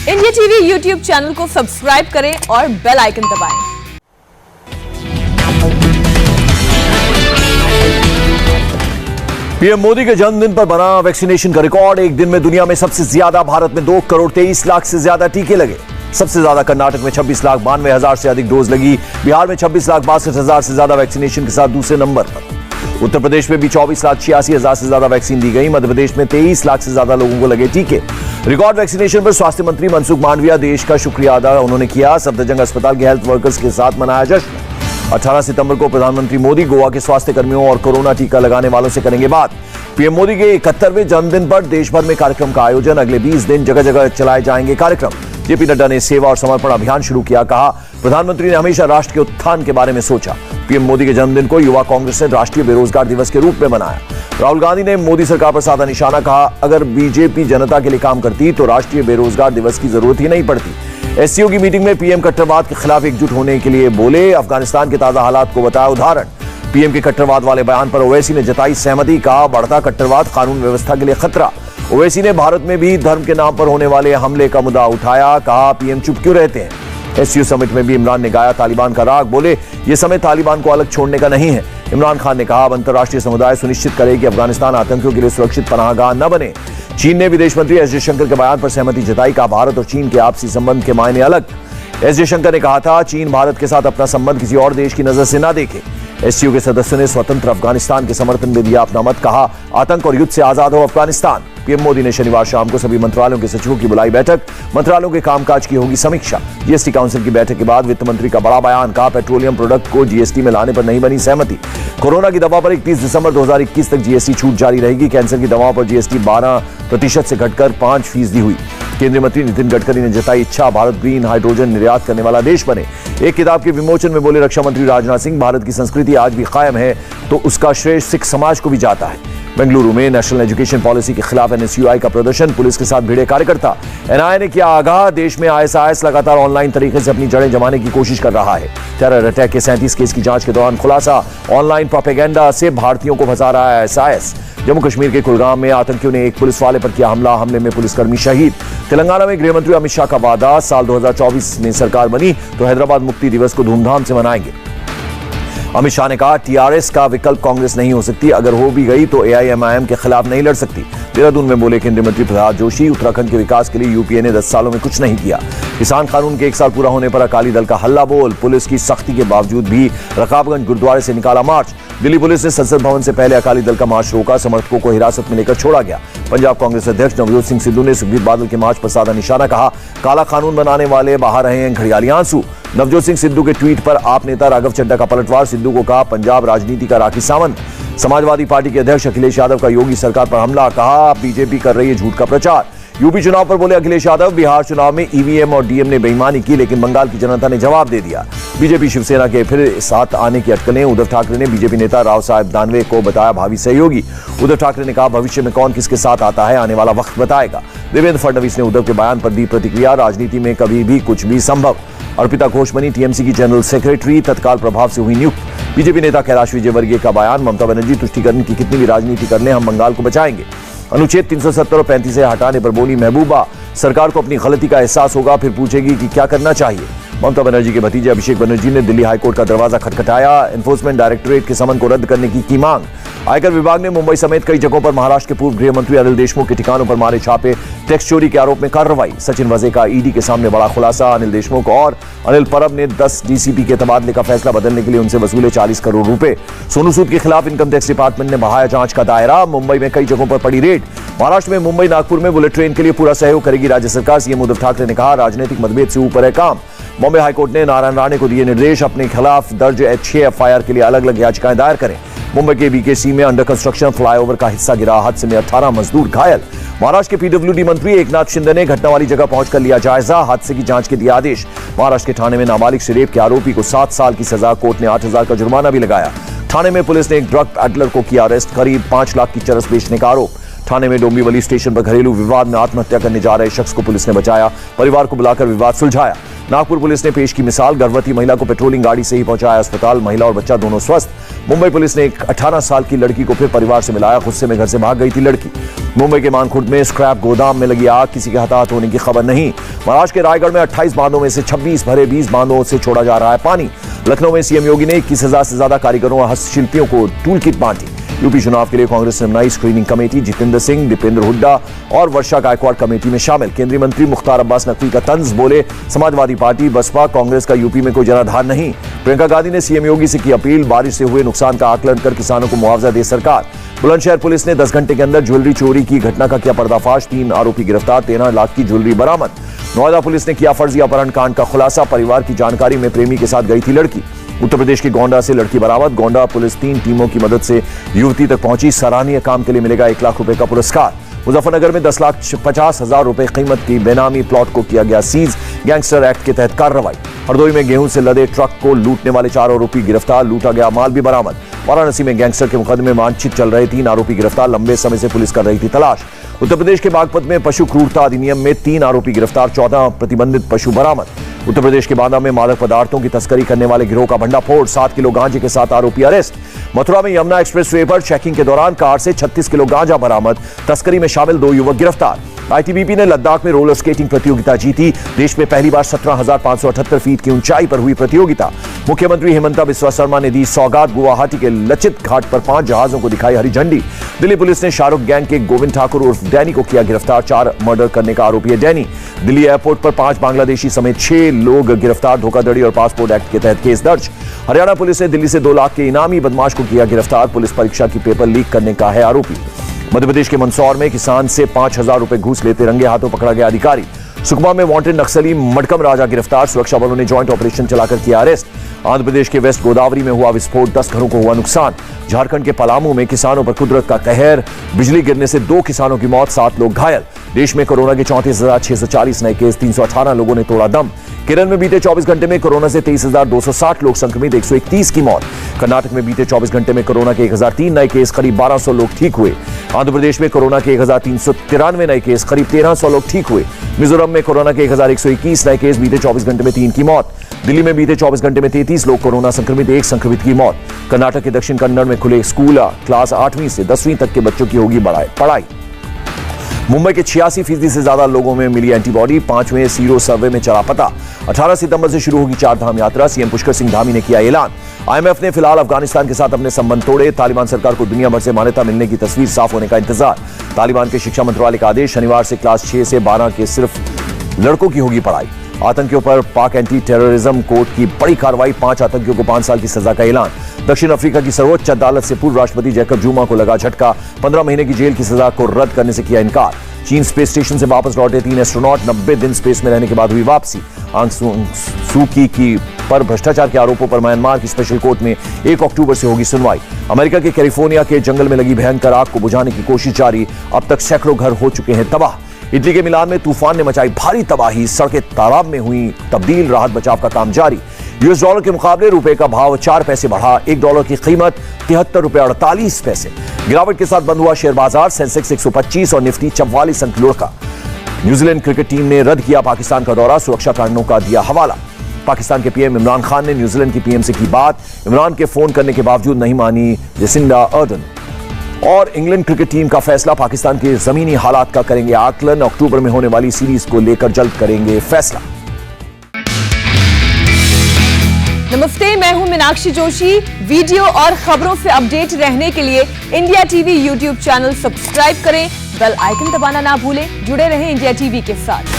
India TV YouTube channel को subscribe करें और बेल आइकन दबाएं। पीएम मोदी के जन्मदिन पर बना वैक्सीनेशन का रिकॉर्ड। एक दिन में दुनिया में सबसे ज्यादा, भारत में 2 करोड़ 23 लाख से ज्यादा टीके लगे। सबसे ज्यादा कर्नाटक में 26 लाख 92 हजार से अधिक डोज लगी। बिहार में 26 लाख 62 हजार से ज्यादा वैक्सीनेशन के साथ दूसरे नंबर पर। उत्तर प्रदेश में भी 24 लाख 86 हजार से ज्यादा वैक्सीन दी गई। मध्य प्रदेश में 23 लाख से ज्यादा लोगों को लगे टीके। रिकॉर्ड वैक्सीनेशन पर स्वास्थ्य मंत्री मनसुख मांडविया देश का शुक्रिया अदा उन्होंने किया। सफदरजंग अस्पताल के हेल्थ वर्कर्स के साथ मनाया जश्न। 18 सितंबर को प्रधानमंत्री मोदी गोवा के स्वास्थ्य कर्मियों और कोरोना टीका लगाने वालों से करेंगे बात। पीएम मोदी के 71वें जन्मदिन पर देश भर में कार्यक्रम का आयोजन। अगले 20 दिन जगह जगह चलाए जाएंगे कार्यक्रम। जेपी नड्डा ने सेवा और समर्पण अभियान शुरू किया। कहा, प्रधानमंत्री ने हमेशा राष्ट्र के उत्थान के बारे में सोचा। पीएम मोदी के जन्मदिन को युवा कांग्रेस ने राष्ट्रीय बेरोजगार दिवस के रूप में मनाया। राहुल गांधी ने मोदी सरकार पर साधा निशाना। कहा, अगर बीजेपी जनता के लिए काम करती तो राष्ट्रीय बेरोजगार दिवस की जरूरत ही नहीं पड़ती। एससीओ की मीटिंग में पीएम कट्टरवाद के खिलाफ एकजुट होने के लिए बोले। अफगानिस्तान के ताजा हालात को बताया उदाहरण। पीएम के कट्टरवाद वाले बयान पर ओवैसी ने जताई सहमति। कहा, बढ़ता कट्टरवाद कानून व्यवस्था के लिए खतरा। ओवैसी ने भारत में भी धर्म के नाम पर होने वाले हमले का मुद्दा उठाया। कहा, पीएम चुप क्यों रहते हैं। एससीओ समिट में भी इमरान ने गाया तालिबान का राग। बोले, ये समय तालिबान को अलग छोड़ने का नहीं है। इमरान खान ने कहा, अब अंतर्राष्ट्रीय समुदाय सुनिश्चित करे कि अफगानिस्तान आतंकियों के लिए सुरक्षित पनाहगाह न बने। चीन ने विदेश मंत्री एस जयशंकर के बयान पर सहमति जताई। कहा, भारत और चीन के आपसी संबंध के मायने अलग। एस जयशंकर ने कहा था, चीन भारत के साथ अपना संबंध किसी और देश की नजर से न देखे। एससीओ के सदस्यों ने स्वतंत्र अफगानिस्तान के समर्थन में दिया अपना मत। कहा, आतंक और युद्ध से आजाद हो अफगानिस्तान। पीएम मोदी ने शनिवार शाम को सभी मंत्रालयों के सचिवों की बुलाई बैठक। मंत्रालयों के कामकाज की होगी समीक्षा। जीएसटी काउंसिल की बैठक के बाद वित्त मंत्री का बड़ा बयान। कहा, पेट्रोलियम प्रोडक्ट को जीएसटी में लाने पर नहीं बनी सहमति। कोरोना की दवा पर 31 दिसंबर 2021 तक जीएसटी छूट जारी रहेगी। कैंसर की दवाओं पर जीएसटी 12% से घटकर 5% हुई। केंद्रीय मंत्री नितिन गडकरी ने जताई इच्छा, भारत ग्रीन हाइड्रोजन निर्यात करने वाला देश बने। एक किताब के विमोचन में बोले रक्षा मंत्री राजनाथ सिंह, भारत की संस्कृति आज भी कायम है तो उसका श्रेय सिख समाज को भी जाता है। बेंगलुरु में नेशनल एजुकेशन पॉलिसी के खिलाफ एनएसयूआई का प्रदर्शन। पुलिस के साथ भिड़े कार्यकर्ता। एनआईए ने किया आगाह, देश में आईएसआईएस लगातार ऑनलाइन तरीके से अपनी जड़ें जमाने की कोशिश कर रहा है। टेरर अटैक के 37 केस की जांच के दौरान खुलासा, ऑनलाइन प्रोपेगेंडा से भारतीयों को फंसा रहा है आईएसआईएस। जम्मू कश्मीर के कुलगाम में आतंकियों ने एक पुलिस वाले पर किया हमला। हमले में पुलिसकर्मी शहीद। तेलंगाना में गृहमंत्री अमित शाह का वादा, साल 2024 में सरकार बनी तो हैदराबाद मुक्ति दिवस को धूमधाम से मनाएंगे। अमित शाह ने कहा, टीआरएस का विकल्प कांग्रेस नहीं हो सकती। अगर हो भी गई तो एआईएमआईएम के खिलाफ नहीं लड़ सकती। देहरादून में बोले केंद्रीय मंत्री प्रहलाद जोशी, उत्तराखंड के विकास के लिए यूपीए ने 10 सालों में कुछ नहीं किया। किसान कानून के 1 साल पूरा होने पर अकाली दल का हल्ला बोल। पुलिस की सख्ती के बावजूद भी रकाबगंज गुरुद्वारे से निकाला मार्च। दिल्ली पुलिस ने संसद भवन से पहले अकाली दल का मार्च रोका। समर्थकों को हिरासत में लेकर छोड़ा गया। पंजाब कांग्रेस अध्यक्ष नवजोत सिंह सिद्धू ने सुखबीर बादल के मार्च पर साधा निशाना। कहा, काला कानून बनाने वाले बहा रहे हैं घड़ियाली आंसू। नवजोत सिंह सिद्धू के ट्वीट पर आप नेता राघव चड्ढा का पलटवार। सिद्धू को कहा, पंजाब राजनीति का राखी सावंत। समाजवादी पार्टी के अध्यक्ष अखिलेश यादव का योगी सरकार पर हमला। कहा, बीजेपी कर रही है झूठ का प्रचार। यूपी चुनाव पर बोले अखिलेश यादव, बिहार चुनाव में ईवीएम और डीएम ने बेईमानी की लेकिन बंगाल की जनता ने जवाब दे दिया। बीजेपी शिवसेना के फिर साथ आने की अटकलें। उद्धव ठाकरे ने बीजेपी नेता राव साहेब दानवे को बताया भावी सहयोगी। उद्धव ठाकरे ने कहा, भविष्य में कौन किसके साथ आता है आने वाला वक्त बताएगा। देवेंद्र फडणवीस ने उद्धव के बयान पर दी प्रतिक्रिया। राजनीति में कभी भी कुछ भी संभव। अर्पिता घोष बनी टीएमसी की जनरल सेक्रेटरी, तत्काल प्रभाव से हुई नियुक्त। बीजेपी नेता कैलाश विजयवर्गीय का बयान। ममता बनर्जी, तुष्टीकरण की कितनी भी राजनीति कर लें हम बंगाल को बचाएंगे। अनुच्छेद 370 और 35 से हटाने पर बोली महबूबा, सरकार को अपनी गलती का एहसास होगा फिर पूछेगी कि क्या करना चाहिए। ममता बनर्जी के भतीजे अभिषेक बनर्जी ने दिल्ली हाईकोर्ट का दरवाजा खटखटाया। एनफोर्समेंट डायरेक्टोरेट के समन को रद्द करने की मांग। आयकर विभाग ने मुंबई समेत कई जगहों पर महाराष्ट्र के पूर्व गृह मंत्री अनिल देशमुख के ठिकानों पर मारे छापे। टैक्स चोरी के आरोप में कार्रवाई। सचिन वजे का ईडी के सामने बड़ा खुलासा। अनिल देशमुख और अनिल परब ने 10 डीसीपी के तबादले का फैसला बदलने के लिए उनसे वसूले 40 करोड़ रुपए। सोनू सूद के खिलाफ इनकम टैक्स डिपार्टमेंट ने बढ़ाया जांच का दायरा। मुंबई में कई जगहों पर पड़ी रेड। महाराष्ट्र में मुंबई नागपुर में बुलेट ट्रेन के लिए पूरा सहयोग करेगी राज्य सरकार। सीएम उद्धव ठाकरे ने कहा, राजनीतिक मतभेद से ऊपर है काम। बॉम्बे हाईकोर्ट ने नारायण राणे को दिए निर्देश, अपने खिलाफ दर्ज 6 एफआईआर के लिए अलग अलग याचिकाएं दायर करें। मुंबई के बीकेसी में अंडर कंस्ट्रक्शन फ्लाईओवर का हिस्सा गिरा। हादसे में 18 मजदूर घायल। महाराष्ट्र के पीडब्ल्यूडी मंत्री एकनाथ शिंदे ने घटना वाली जगह पहुंचकर लिया जायजा। हादसे की जांच के दिए आदेश। महाराष्ट्र के ठाणे में नाबालिग से रेप के आरोपी को 7 साल की सजा। कोर्ट ने 8,000 का जुर्माना भी लगाया। ठाणे में पुलिस ने एक ड्रग पैडलर को किया अरेस्ट। करीब 5 लाख की चरस बेचने का आरोप। थाने में डोंबिवली स्टेशन पर घरेलू विवाद में आत्महत्या करने जा रहे शख्स को पुलिस ने बचाया। परिवार को बुलाकर विवाद सुलझाया। नागपुर पुलिस ने पेश की मिसाल, गर्भवती महिला को पेट्रोलिंग गाड़ी से ही पहुंचाया अस्पताल, महिला और बच्चा दोनों स्वस्थ। मुंबई पुलिस ने एक 18 साल की लड़की को फिर परिवार से मिलाया, गुस्से में घर से भाग गई थी लड़की। मुंबई के मानखुर्द में स्क्रैप गोदाम में लगी आग, किसी के हताहत होने की खबर नहीं। महाराष्ट्र के रायगढ़ में 28 बांधों में से 26 भरे, 20 बांधों से छोड़ा जा रहा है पानी। लखनऊ में सीएम योगी ने 21,000 से ज्यादा कारीगरों और हस्तशिल्पियों को टूल किट बांटी। यूपी चुनाव के लिए कांग्रेस ने बनाई स्क्रीनिंग कमेटी, जितेंद्र सिंह, दीपेंद्र हुड्डा और वर्षा गायकवाड़ कमेटी में शामिल। केंद्रीय मंत्री मुख्तार अब्बास नकवी का तंज, बोले समाजवादी पार्टी, बसपा, कांग्रेस का यूपी में कोई जनाधार नहीं। प्रियंका गांधी ने सीएम योगी से की अपील, बारिश से हुए नुकसान का आकलन कर किसानों को मुआवजा दे सरकार। बुलंदशहर पुलिस ने 10 घंटे के अंदर ज्वेलरी चोरी की घटना का किया पर्दाफाश, 3 आरोपी गिरफ्तार, 13 लाख की ज्वेलरी बरामद। नोएडा पुलिस ने किया फर्जी अपहरण कांड का खुलासा, परिवार की जानकारी में प्रेमी के साथ गई थी लड़की। उत्तर प्रदेश के गोंडा से लड़की बरामद, गोंडा पुलिस 3 टीमों की मदद से युवती तक पहुंची, सराहनीय काम के लिए मिलेगा 1 लाख रुपए का पुरस्कार। मुजफ्फरनगर में 10,50,000 रुपए कीमत की बेनामी प्लॉट को किया गया सीज, गैंगस्टर एक्ट के तहत कार्रवाई। हरदोई में गेहूं से लदे ट्रक को लूटने वाले 4 आरोपी गिरफ्तार, लूटा गया माल भी बरामद। वाराणसी में गैंगस्टर के मुकदमे में वांछित चल रहे 3 आरोपी गिरफ्तार, लंबे समय से पुलिस कर रही थी तलाश। उत्तर प्रदेश के बागपत में पशु क्रूरता अधिनियम में 3 आरोपी गिरफ्तार, 14 प्रतिबंधित पशु बरामद। उत्तर प्रदेश के बांदा में मादक पदार्थों की तस्करी करने वाले गिरोह का भंडाफोड़, 7 किलो गांजे के साथ आरोपी अरेस्ट। मथुरा में यमुना एक्सप्रेसवे पर चेकिंग के दौरान कार से 36 किलो गांजा बरामद, तस्करी में शामिल 2 युवक गिरफ्तार। आईटीबीपी ने लद्दाख में रोलर स्केटिंग प्रतियोगिता जीती, देश में पहली बार 17,578 फीट की ऊंचाई पर हुई प्रतियोगिता। मुख्यमंत्री हेमंता बिस्वा शर्मा ने दी सौगात, गुवाहाटी के लचित घाट पर 5 जहाजों को दिखाई हरी झंडी। दिल्ली पुलिस ने शाहरुख गैंग के गोविंद ठाकुर उर्फ डैनी को किया गिरफ्तार, 4 मर्डर करने का आरोपी है डैनी। दिल्ली एयरपोर्ट पर 5 बांग्लादेशी समेत 6 लोग गिरफ्तार, धोखाधड़ी और पासपोर्ट एक्ट के तहत केस दर्ज। हरियाणा पुलिस ने दिल्ली से 2 लाख के इनामी बदमाश को किया गिरफ्तार, पुलिस परीक्षा की पेपर लीक करने का है आरोपी। मध्य प्रदेश के मंदसौर में किसान से 5,000 रुपए घूस लेते रंगे हाथों पकड़ा गया अधिकारी। सुकमा में वांटेड नक्सली मडकम राजा गिरफ्तार, सुरक्षा बलों ने ज्वाइंट ऑपरेशन चलाकर किया अरेस्ट। आंध्र प्रदेश के वेस्ट गोदावरी में हुआ विस्फोट, 10 घरों को हुआ नुकसान। झारखंड के पलामू में किसानों पर कुदरत का कहर, बिजली गिरने से 2 किसानों की मौत, 7 लोग घायल। देश में कोरोना के 34,640 नए केस, 318 लोगों ने तोड़ा दम। केरल में बीते 24 घंटे में कोरोना से 23,260 लोग संक्रमित, 131 की मौत। कर्नाटक में बीते 24 घंटे में कोरोना के 1,003 नए केस, करीब 1,200 लोग ठीक हुए। आंध्र प्रदेश में कोरोना के 1,393 नए केस, करीब 1,300 लोग ठीक हुए। मिजोरम में कोरोना के 1,121 नए केस, बीते 24 घंटे में 3 की मौत। दिल्ली में बीते 24 घंटे में 33 लोग कोरोना संक्रमित, 1 संक्रमित की मौत। कर्नाटक के दक्षिण कन्नड़ में खुले स्कूल, क्लास 8वीं से 10वीं तक के बच्चों की होगी पढ़ाई। मुंबई के 86% से ज्यादा लोगों में मिली एंटीबॉडी, 5वें सीरो सर्वे में चला पता। 18 सितंबर से शुरू होगी 4 धाम यात्रा, सीएम पुष्कर सिंह धामी ने किया ऐलान। आईएमएफ ने फिलहाल अफगानिस्तान के साथ अपने संबंध तोड़े, तालिबान सरकार को दुनिया भर से मान्यता मिलने की तस्वीर साफ होने का इंतजार। तालिबान के शिक्षा मंत्रालय का आदेश, शनिवार से क्लास 6 से 12 के सिर्फ लड़कों की होगी पढ़ाई। आतंकियों पर पाक एंटी टेररिज्म कोर्ट की बड़ी कार्रवाई, 5 आतंकियों को 5 साल की सजा का ऐलान। दक्षिण अफ्रीका की सर्वोच्च अदालत से पूर्व राष्ट्रपति जैकब जुमा को लगा झटका, 15 महीने की जेल की सजा को रद्द करने से किया इनकार। चीन स्पेस स्टेशन से वापस लौटे 3 एस्ट्रोनॉट, 90 दिन स्पेस में रहने के बाद हुई वापसी। आंग सू की पर भ्रष्टाचार के आरोपों पर म्यांमार की स्पेशल कोर्ट में 1 अक्टूबर से होगी सुनवाई। अमेरिका के कैलिफोर्निया के जंगल में लगी भयंकर आग को बुझाने की कोशिश जारी, अब तक सैकड़ों घर हो चुके हैं तबाह। इटली के मिलान में तूफान ने मचाई भारी तबाही, सड़कें तालाब में हुई तब्दील, राहत बचाव का काम जारी। यूएस डॉलर के मुकाबले रुपए का भाव 4 पैसे बढ़ा, $1 की कीमत 73 रुपए 48 पैसे। गिरावट के साथ बंद हुआ शेयर बाजार, सेंसेक्स 125 और निफ्टी 44 अंक लुढ़का। न्यूजीलैंड क्रिकेट टीम ने रद्द किया पाकिस्तान का दौरा, सुरक्षा कारणों का दिया हवाला। पाकिस्तान के पीएम इमरान खान ने न्यूजीलैंड की पीएम से की बात, इमरान के फोन करने के बावजूद नहीं मानी जेसिंडा अर्डन। और इंग्लैंड क्रिकेट टीम का फैसला, पाकिस्तान के जमीनी हालात का करेंगे आकलन, अक्टूबर में होने वाली सीरीज को लेकर जल्द करेंगे फैसला। नमस्ते, मैं हूं मीनाक्षी जोशी। वीडियो और खबरों से अपडेट रहने के लिए India TV YouTube channel subscribe करें, बेल आइकन दबाना ना भूलें। जुड़े रहें इंडिया टीवी के साथ।